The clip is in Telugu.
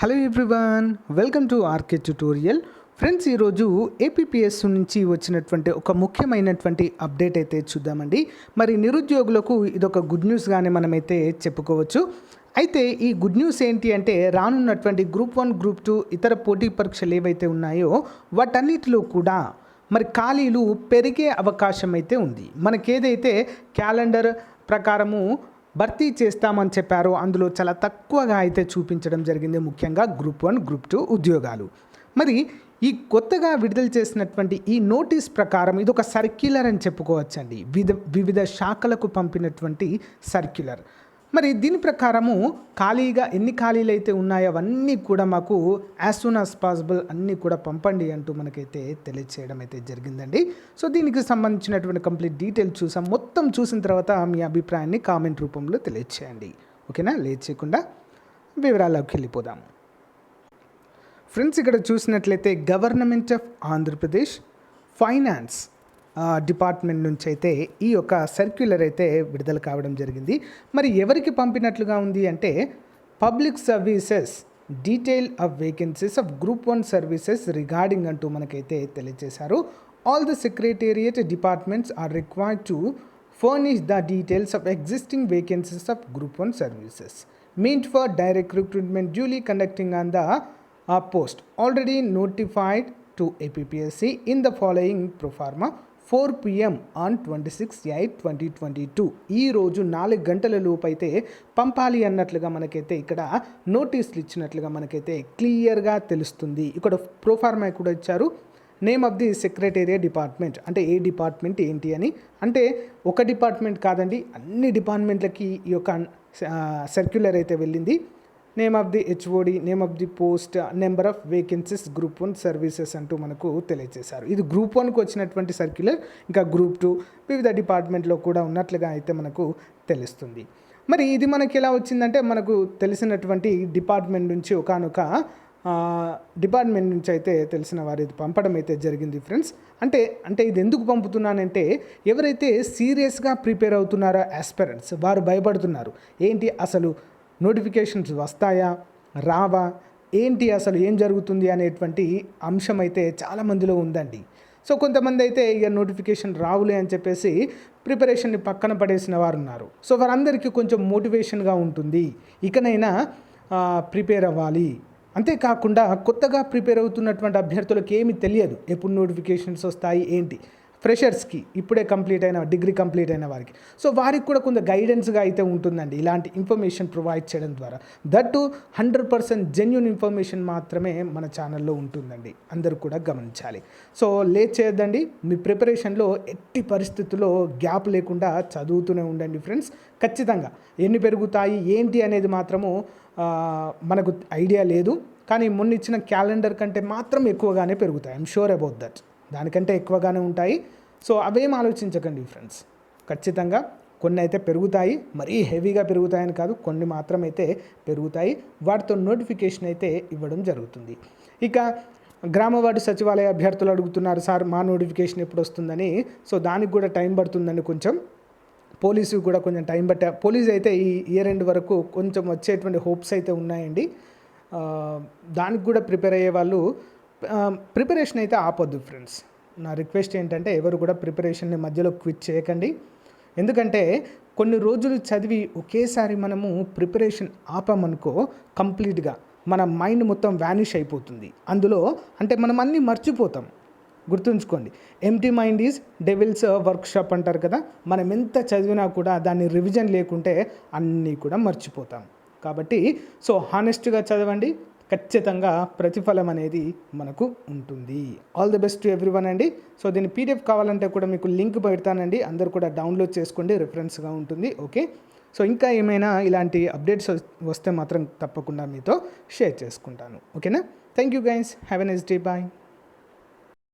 Hello everyone, welcome to RK tutorial. Friends, ఈరోజు ఏపీపీఎస్ నుంచి వచ్చినటువంటి ఒక ముఖ్యమైనటువంటి అప్డేట్ అయితే చూద్దామండి. మరి నిరుద్యోగులకు ఇదొక గుడ్ న్యూస్గానే మనమైతే చెప్పుకోవచ్చు. అయితే ఈ గుడ్ న్యూస్ ఏంటి అంటే, రానున్నటువంటి Group-1, Group-2 ఇతర పోటీ పరీక్షలు ఏవైతే ఉన్నాయో వాటన్నిటిలో కూడా మరి ఖాళీలు పెరిగే అవకాశం అయితే ఉంది. మనకేదైతే క్యాలెండర్ ప్రకారము భర్తీ చేస్తామని చెప్పారో అందులో చాలా తక్కువగా అయితే చూపించడం జరిగింది, ముఖ్యంగా Group-1, Group-2 ఉద్యోగాలు. మరి ఈ కొత్తగా విడుదల చేసినటువంటి ఈ నోటీస్ ప్రకారం ఇది ఒక సర్క్యులర్ అని చెప్పుకోవచ్చండి. వివిధ శాఖలకు పంపినటువంటి సర్క్యులర్. మరి దీని ప్రకారము ఖాళీగా ఎన్ని ఖాళీలు అయితే ఉన్నాయో అవన్నీ కూడా మాకు యాజ్ సూన్ యాజ్ పాసిబుల్ అన్నీ కూడా పంపండి అంటూ మనకైతే తెలియచేయడం అయితే జరిగిందండి. సో దీనికి సంబంధించినటువంటి కంప్లీట్ డీటెయిల్ చూసాం. మొత్తం చూసిన తర్వాత మీ అభిప్రాయాన్ని కామెంట్ రూపంలో తెలియచేయండి. ఓకేనా, లేట్ చేయకుండా వివరాల్లోకి వెళ్ళిపోదాము. ఫ్రెండ్స్, ఇక్కడ చూసినట్లయితే government of Andhra Pradesh finance department నుంచి అయితే ఈ యొక్క సర్క్యులర్ అయితే విడుదల కావడం జరిగింది. మరి ఎవరికి పంపినట్లుగా ఉంది అంటే, public services detail of vacancies of Group-1 services regarding అంటూ మనకైతే తెలియజేశారు. All the secretariat departments are required to furnish the details of existing vacancies of Group-1 services meant for direct recruitment duly conducting on the post already notified to APpsc in the following pro forma 4 PM on 26/8/2022. ఈ రోజు 4 గంటల లోపు అయితే పంపాలి అన్నట్లుగా మనకైతే ఇక్కడ నోటీసులు ఇచ్చినట్లుగా మనకైతే క్లియర్గా తెలుస్తుంది. ఇక్కడ ప్రోఫార్మా కూడా ఇచ్చారు. Name of the secretariat department అంటే ఏ డిపార్ట్మెంట్ ఏంటి అని. అంటే ఒక డిపార్ట్మెంట్ కాదండి, అన్ని డిపార్ట్మెంట్లకి ఈ యొక్క సర్క్యులర్ అయితే వెళ్ళింది. Name of the HOD, name of the post, number of vacancies Group-1 services అంటూ మనకు తెలియజేశారు. ఇది Group-1కు వచ్చినటువంటి సర్క్యులర్. ఇంకా Group-2 వివిధ డిపార్ట్మెంట్లో కూడా ఉన్నట్లుగా అయితే మనకు తెలుస్తుంది. మరి ఇది మనకి ఎలా వచ్చిందంటే, మనకు తెలిసినటువంటి డిపార్ట్మెంట్ నుంచి ఒకానొక డిపార్ట్మెంట్ నుంచి అయితే తెలిసిన వారు ఇది పంపడం అయితే జరిగింది. ఫ్రెండ్స్, అంటే ఇది ఎందుకు పంపుతున్నానంటే, ఎవరైతే సీరియస్గా ప్రిపేర్ అవుతున్నారో ఆస్పిరెంట్స్ వారు భయపడుతున్నారు. ఏంటి అసలు నోటిఫికేషన్స్ వస్తాయా రావా, ఏంటి అసలు ఏం జరుగుతుంది అనేటువంటి అంశం అయితే చాలామందిలో ఉందండి. సో కొంతమంది అయితే ఇక నోటిఫికేషన్ రావులే అని చెప్పేసి ప్రిపరేషన్ని పక్కన పడేసిన వారు ఉన్నారు. సో వారందరికీ కొంచెం మోటివేషన్గా ఉంటుంది, ఇకనైనా ప్రిపేర్ అవ్వాలి. అంతేకాకుండా కొత్తగా ప్రిపేర్ అవుతున్నటువంటి అభ్యర్థులకు ఏమీ తెలియదు, ఎప్పుడు నోటిఫికేషన్స్ వస్తాయి ఏంటి. ఫ్రెషర్స్కి, ఇప్పుడే డిగ్రీ కంప్లీట్ అయిన వారికి, సో వారికి కూడా కొంత గైడెన్స్గా అయితే ఉంటుందండి ఇలాంటి ఇన్ఫర్మేషన్ ప్రొవైడ్ చేయడం ద్వారా. దట్టు 100% జెన్యూన్ ఇన్ఫర్మేషన్ మాత్రమే మన ఛానల్లో ఉంటుందండి, అందరూ కూడా గమనించాలి. సో లేట్ చేయొద్దండి, మీ ప్రిపరేషన్లో ఎట్టి పరిస్థితుల్లో గ్యాప్ లేకుండా చదువుతూనే ఉండండి ఫ్రెండ్స్. ఖచ్చితంగా ఎన్ని పెరుగుతాయి ఏంటి అనేది మాత్రము మనకు ఐడియా లేదు, కానీ మొన్న ఇచ్చిన క్యాలెండర్ కంటే మాత్రం ఎక్కువగానే పెరుగుతాయి. ఐఎమ్ షూర్ అబౌట్ దట్, దానికంటే ఎక్కువగానే ఉంటాయి. సో అవేం ఆలోచించకండి ఫ్రెండ్స్. ఖచ్చితంగా కొన్ని అయితే పెరుగుతాయి, మరీ హెవీగా పెరుగుతాయని కాదు, కొన్ని మాత్రం అయితే పెరుగుతాయి. వాటితో నోటిఫికేషన్ అయితే ఇవ్వడం జరుగుతుంది. ఇక గ్రామ వార్డు సచివాలయ అభ్యర్థులు అడుగుతున్నారు, సార్ మా నోటిఫికేషన్ ఎప్పుడు వస్తుందని. సో దానికి కూడా టైం పడుతుందని కొంచెం. పోలీసు కూడా కొంచెం టైం పోలీసు అయితే ఈ ఇయర్ ఎండ్ వరకు కొంచెం వచ్చేటువంటి హోప్స్ అయితే ఉన్నాయండి. దానికి కూడా ప్రిపేర్ అయ్యే వాళ్ళు ప్రిపరేషన్ అయితే ఆపొద్దు ఫ్రెండ్స్. నా రిక్వెస్ట్ ఏంటంటే, ఎవరు కూడా ప్రిపరేషన్ని మధ్యలో క్విట్ చేయకండి. ఎందుకంటే కొన్ని రోజులు చదివి ఒకేసారి మనము ప్రిపరేషన్ ఆపామనుకో, కంప్లీట్గా మన మైండ్ మొత్తం వ్యానిష్ అయిపోతుంది. అందులో అంటే మనం అన్నీ మర్చిపోతాం. గుర్తుంచుకోండి, empty mind is devils workshop అంటారు కదా. మనం ఎంత చదివినా కూడా దాన్ని రివిజన్ లేకుంటే అన్నీ కూడా మర్చిపోతాం. కాబట్టి సో హానెస్ట్గా చదవండి, ఖచ్చితంగా ప్రతిఫలం అనేది మనకు ఉంటుంది. All the best to everyone అండి. సో దీని PDF కావాలంటే కూడా మీకు లింక్ పెడతానండి, అందరూ కూడా డౌన్లోడ్ చేసుకోండి, రిఫరెన్స్గా ఉంటుంది. ఓకే, సో ఇంకా ఏమైనా ఇలాంటి అప్డేట్స్ వస్తే మాత్రం తప్పకుండా మీతో షేర్ చేసుకుంటాను. ఓకేనా, thank you guys, have a nice day, bye.